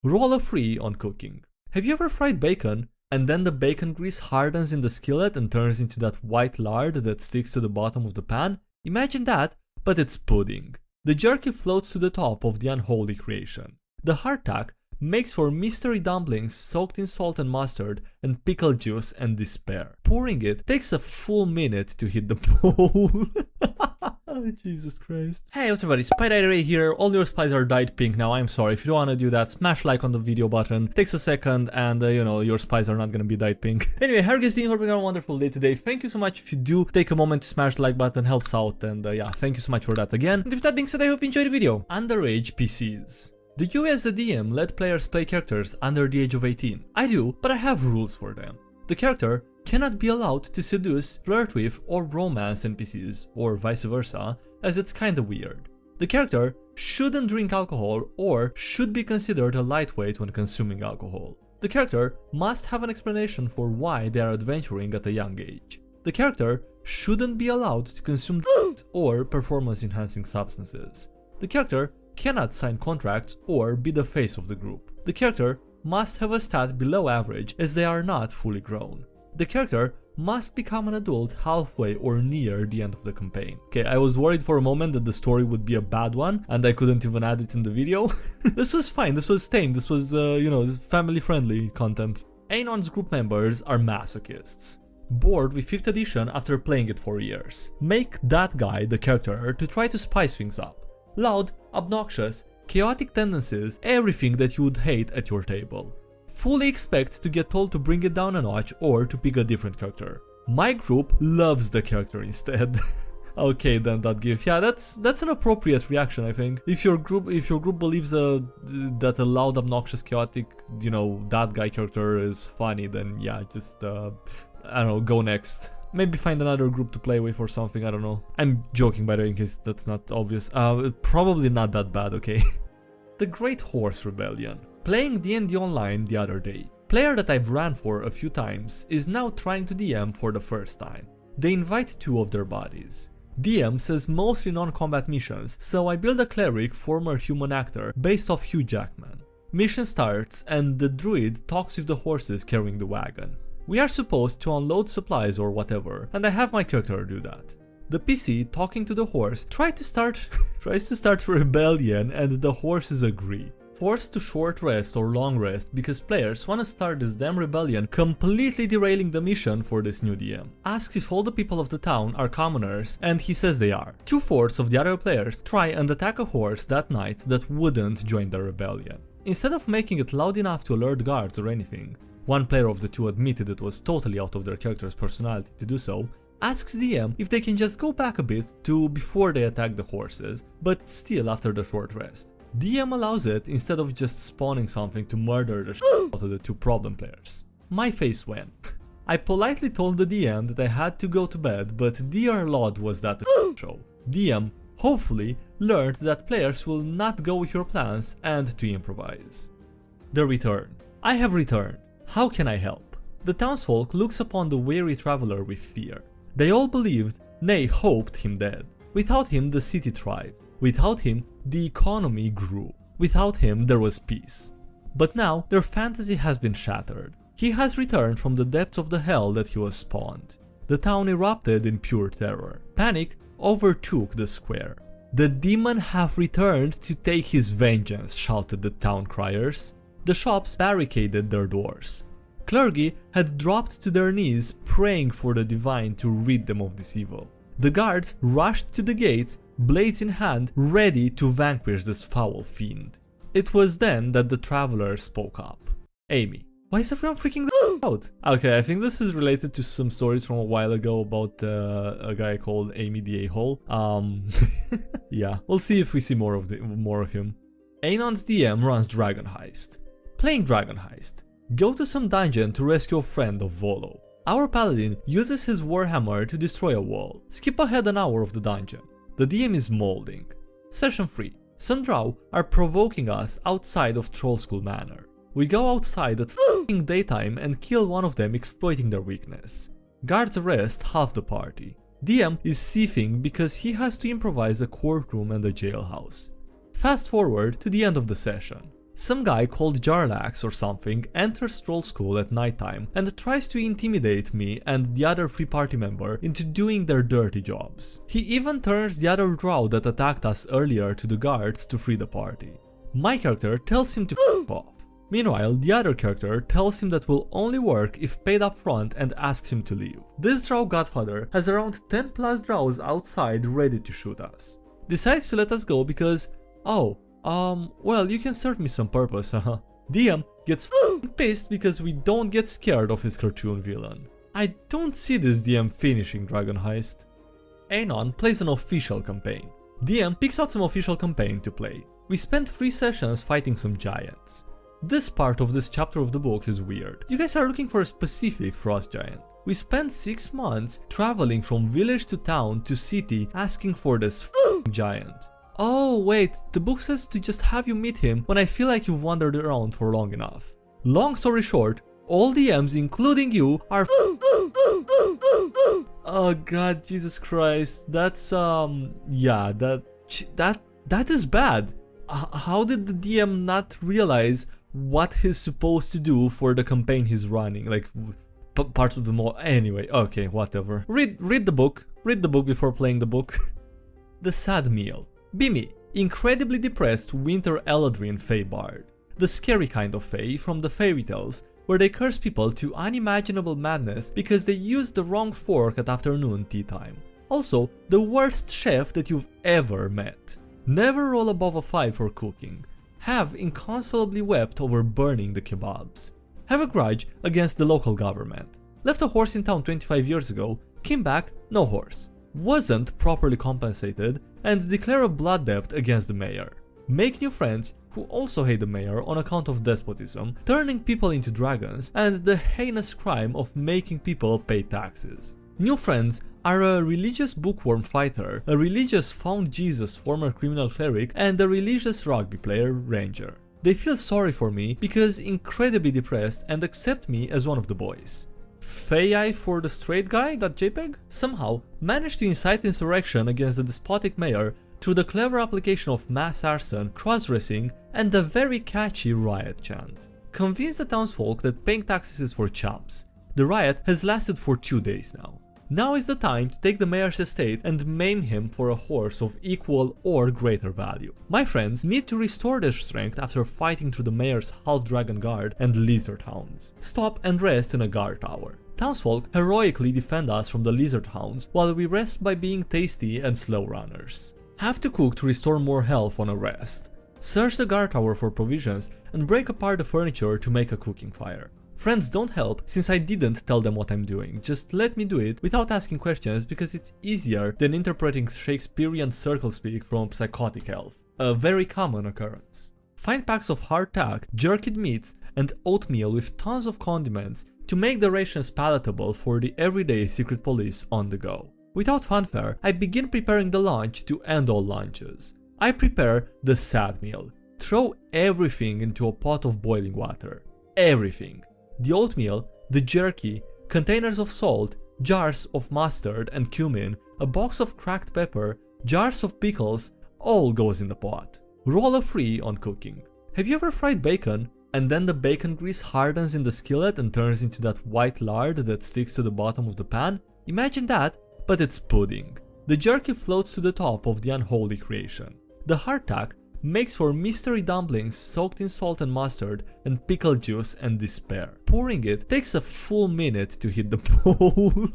Roll a 3 on cooking. Have you ever fried bacon and then the bacon grease hardens in the skillet and turns into that white lard that sticks to the bottom of the pan? Imagine that, but it's pudding. The jerky floats to the top of the unholy creation. The hardtack makes for mystery dumplings soaked in salt and mustard and pickle juice and despair. Pouring it takes a full minute to hit the bowl. Oh, Jesus Christ. Hey, what's up everybody, SkyDieRay here. All your spies are dyed pink now, I'm sorry. If you don't want to do that, smash like on the video button. Takes a second and, you know, your spies are not gonna be dyed pink. Anyway, how are you guys doing? Hope you're having a wonderful day today. Thank you so much. If you do take a moment to smash the like button, helps out. And yeah, thank you so much for that again. And with that being said, I hope you enjoyed the video. Underage PCs. Do you as a DM let players play characters under the age of 18? I do, but I have rules for them. The character cannot be allowed to seduce, flirt with, or romance NPCs, or vice versa, as it's kinda weird. The character shouldn't drink alcohol or should be considered a lightweight when consuming alcohol. The character must have an explanation for why they are adventuring at a young age. The character shouldn't be allowed to consume drugs or performance-enhancing substances. The character cannot sign contracts or be the face of the group. The character must have a stat below average as they are not fully grown. The character must become an adult halfway or near the end of the campaign. Okay, I was worried for a moment that the story would be a bad one and I couldn't even add it in the video. This was fine, this was tame, this was, you know, family friendly content. Anon's group members are masochists. Bored with 5th edition after playing it for years. Make that guy the character to try to spice things up. Loud, obnoxious, chaotic tendencies, everything that you would hate at your table. Fully expect to get told to bring it down a notch or to pick a different character. My group loves the character instead. Okay, then that gift. Yeah, that's an appropriate reaction, I think. If your group believes that a loud, obnoxious, chaotic, you know, that guy character is funny, then yeah, just I don't know, go next. Maybe find another group to play with or something, I don't know. I'm joking by the way, in case that's not obvious. Probably not that bad, okay? The Great Horse Rebellion. Playing D&D online the other day. Player that I've ran for a few times is now trying to DM for the first time. They invite 2 of their buddies. DM says mostly non-combat missions, so I build a cleric former human actor based off Hugh Jackman. Mission starts and the druid talks with the horses carrying the wagon. We are supposed to unload supplies or whatever, and I have my character do that. The PC, talking to the horse, tries to start rebellion and the horses agree. Forced to short rest or long rest because players wanna start this damn rebellion, completely derailing the mission for this new DM. Asks if all the people of the town are commoners, and he says they are. 2/4 of the other players try and attack a horse that night that wouldn't join the rebellion. Instead of making it loud enough to alert guards or anything, one player of the 2 admitted it was totally out of their character's personality to do so, asks DM if they can just go back a bit to before they attack the horses, but still after the short rest. DM allows it instead of just spawning something to murder the shit out of the 2 problem players. My face went. I politely told the DM that I had to go to bed, but dear Lord was that a show. DM hopefully learned that players will not go with your plans and to improvise. The Return. I have returned. How can I help? The townsfolk looks upon the weary traveler with fear. They all believed, nay hoped him dead. Without him the city thrived. Without him the economy grew. Without him there was peace. But now their fantasy has been shattered. He has returned from the depths of the hell that he was spawned. The town erupted in pure terror. Panic overtook the square. The demon have returned to take his vengeance, shouted the town criers. The shops barricaded their doors. Clergy had dropped to their knees praying for the divine to rid them of this evil. The guards rushed to the gates, blades in hand, ready to vanquish this foul fiend. It was then that the traveler spoke up. Amy. Why is everyone freaking the out? Okay, I think this is related to some stories from a while ago about a guy called Amy the A-hole. Yeah, we'll see if we see more of him. Anon's DM runs Dragon Heist. Playing Dragon Heist. Go to some dungeon to rescue a friend of Volo. Our paladin uses his warhammer to destroy a wall. Skip ahead an hour of the dungeon. The DM is molding. Session 3. Some drow are provoking us outside of Troll School Manor. We go outside at f***ing daytime and kill one of them exploiting their weakness. Guards arrest half the party. DM is seething because he has to improvise a courtroom and a jailhouse. Fast forward to the end of the session. Some guy called Jarlax or something enters troll school at nighttime and tries to intimidate me and the other free party member into doing their dirty jobs. He even turns the other drow that attacked us earlier to the guards to free the party. My character tells him to f off. Meanwhile, the other character tells him that will only work if paid up front and asks him to leave. This drow godfather has around 10 plus drows outside ready to shoot us. Decides to let us go because, well, you can serve me some purpose, haha. DM gets pissed because we don't get scared of his cartoon villain. I don't see this DM finishing Dragon Heist. Anon plays an official campaign. DM picks out some official campaign to play. We spent 3 sessions fighting some giants. This part of this chapter of the book is weird. You guys are looking for a specific frost giant. We spent 6 months traveling from village to town to city asking for this giant. Oh wait, the book says to just have you meet him when I feel like you've wandered around for long enough. Long story short, all DMs including you are Oh god, Jesus Christ, that's yeah, that is bad. How did the DM not realize what he's supposed to do for the campaign he's running? Like part of the anyway, okay, whatever. Read the book before playing the book. The sad meal. Bimi, incredibly depressed winter Eladrin Fae bard. The scary kind of Fae from the fairy tales, where they curse people to unimaginable madness because they used the wrong fork at afternoon tea time. Also, the worst chef that you've ever met. Never roll above a 5 for cooking. Have inconsolably wept over burning the kebabs. Have a grudge against the local government. Left a horse in town 25 years ago, came back, no horse. Wasn't properly compensated, and declare a blood debt against the mayor. Make new friends who also hate the mayor on account of despotism, turning people into dragons, and the heinous crime of making people pay taxes. New friends are a religious bookworm fighter, a religious found Jesus former criminal cleric, and a religious rugby player ranger. They feel sorry for me because incredibly depressed and accept me as one of the boys. Fai for the straight guy, that JPEG? Somehow managed to incite insurrection against the despotic mayor through the clever application of mass arson, cross-dressing, and the very catchy riot chant. Convince the townsfolk that paying taxes is for chumps. The riot has lasted for 2 days now. Now is the time to take the mayor's estate and maim him for a horse of equal or greater value. My friends need to restore their strength after fighting through the mayor's half-dragon guard and lizard hounds. Stop and rest in a guard tower. Townsfolk heroically defend us from the lizard hounds while we rest by being tasty and slow runners. Have to cook to restore more health on a rest. Search the guard tower for provisions and break apart the furniture to make a cooking fire. Friends don't help since I didn't tell them what I'm doing, just let me do it without asking questions because it's easier than interpreting Shakespearean circle speak from psychotic elf, a very common occurrence. Find packs of hardtack, jerked meats, and oatmeal with tons of condiments to make the rations palatable for the everyday secret police on the go. Without fanfare, I begin preparing the lunch to end all lunches. I prepare the sad meal. Throw everything into a pot of boiling water. Everything. The oatmeal, the jerky, containers of salt, jars of mustard and cumin, a box of cracked pepper, jars of pickles, all goes in the pot. Roll a 3 on cooking. Have you ever fried bacon and then the bacon grease hardens in the skillet and turns into that white lard that sticks to the bottom of the pan? Imagine that, but it's pudding. The jerky floats to the top of the unholy creation. The hardtack makes for mystery dumplings soaked in salt and mustard and pickle juice and despair. Pouring it takes a full minute to hit the bowl.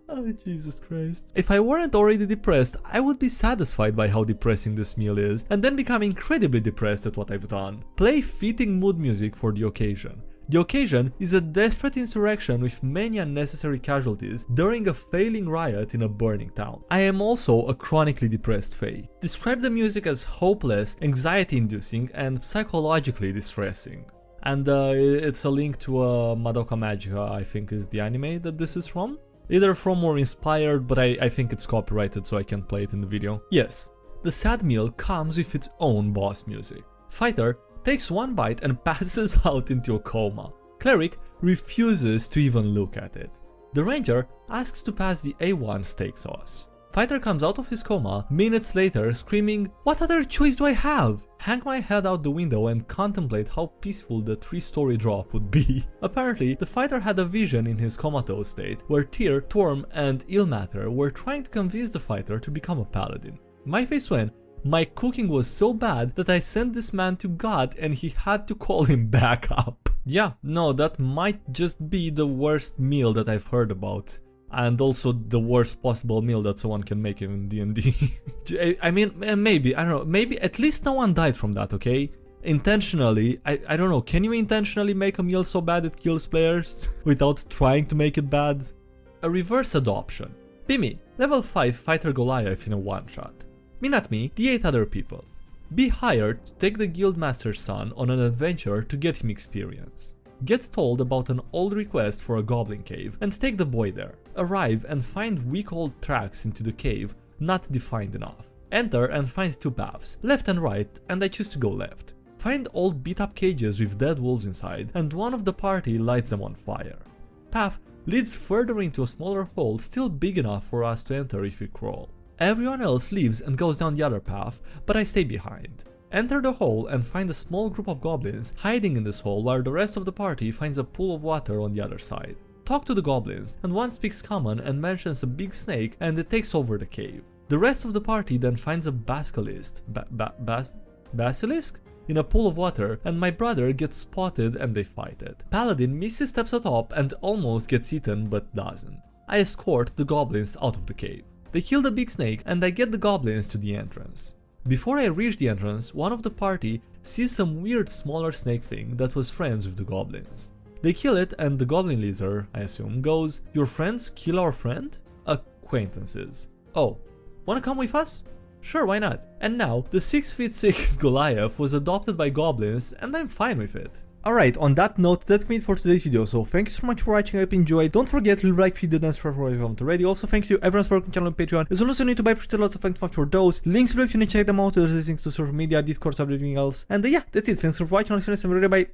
Oh, Jesus Christ. If I weren't already depressed, I would be satisfied by how depressing this meal is and then become incredibly depressed at what I've done. Play fitting mood music for the occasion. The occasion is a desperate insurrection with many unnecessary casualties during a failing riot in a burning town. I am also a chronically depressed Fae. Describe the music as hopeless, anxiety-inducing, and psychologically distressing. And it's a link to Madoka Magica, I think is the anime that this is from. Either from or inspired, but I think it's copyrighted so I can't play it in the video. Yes, the sad meal comes with its own boss music. Fighter takes one bite and passes out into a coma. Cleric refuses to even look at it. The ranger asks to pass the A1 steak sauce. Fighter comes out of his coma minutes later screaming, "What other choice do I have?" Hang my head out the window and contemplate how peaceful the 3-story drop would be. Apparently, the fighter had a vision in his comatose state where Tyr, Torm and Ilmater were trying to convince the fighter to become a paladin. My face when my cooking was so bad that I sent this man to God and he had to call him back up. Yeah, no, that might just be the worst meal that I've heard about. And also the worst possible meal that someone can make in D&D. I mean, maybe, I don't know, maybe at least no one died from that, okay? Intentionally, I don't know, can you intentionally make a meal so bad it kills players without trying to make it bad? A reverse adoption. Be me, level 5 fighter Goliath in a one-shot. Me not me, the 8 other people. Be hired to take the guildmaster's son on an adventure to get him experience. Get told about an old request for a goblin cave and take the boy there. Arrive and find weak old tracks into the cave not defined enough. Enter and find 2 paths, left and right, and I choose to go left. Find old beat up cages with dead wolves inside and one of the party lights them on fire. Path leads further into a smaller hole still big enough for us to enter if we crawl. Everyone else leaves and goes down the other path, but I stay behind. Enter the hole and find a small group of goblins hiding in this hole while the rest of the party finds a pool of water on the other side. Talk to the goblins, and one speaks common and mentions a big snake and it takes over the cave. The rest of the party then finds a basilisk in a pool of water, and my brother gets spotted and they fight it. Paladin misses steps atop and almost gets eaten but doesn't. I escort the goblins out of the cave. They kill the big snake and I get the goblins to the entrance. Before I reach the entrance, one of the party sees some weird smaller snake thing that was friends with the goblins. They kill it and the goblin leader, I assume, goes, "Your friends kill our friend?" Acquaintances. Oh, wanna come with us? Sure, why not? And now, the 6'6" Goliath was adopted by goblins and I'm fine with it. Alright, on that note, that's it for today's video, so thank you so much for watching, I hope you enjoyed. Don't forget to leave a like if you did and subscribe if you haven't already. Also, thank you to everyone supporting the channel on Patreon. There's also need to buy pretty lots of thanks for those. Links below if you need to check them out, there's links to social media, Discord, everything else. And yeah, that's it, thanks for watching, I'll see you next time, bye.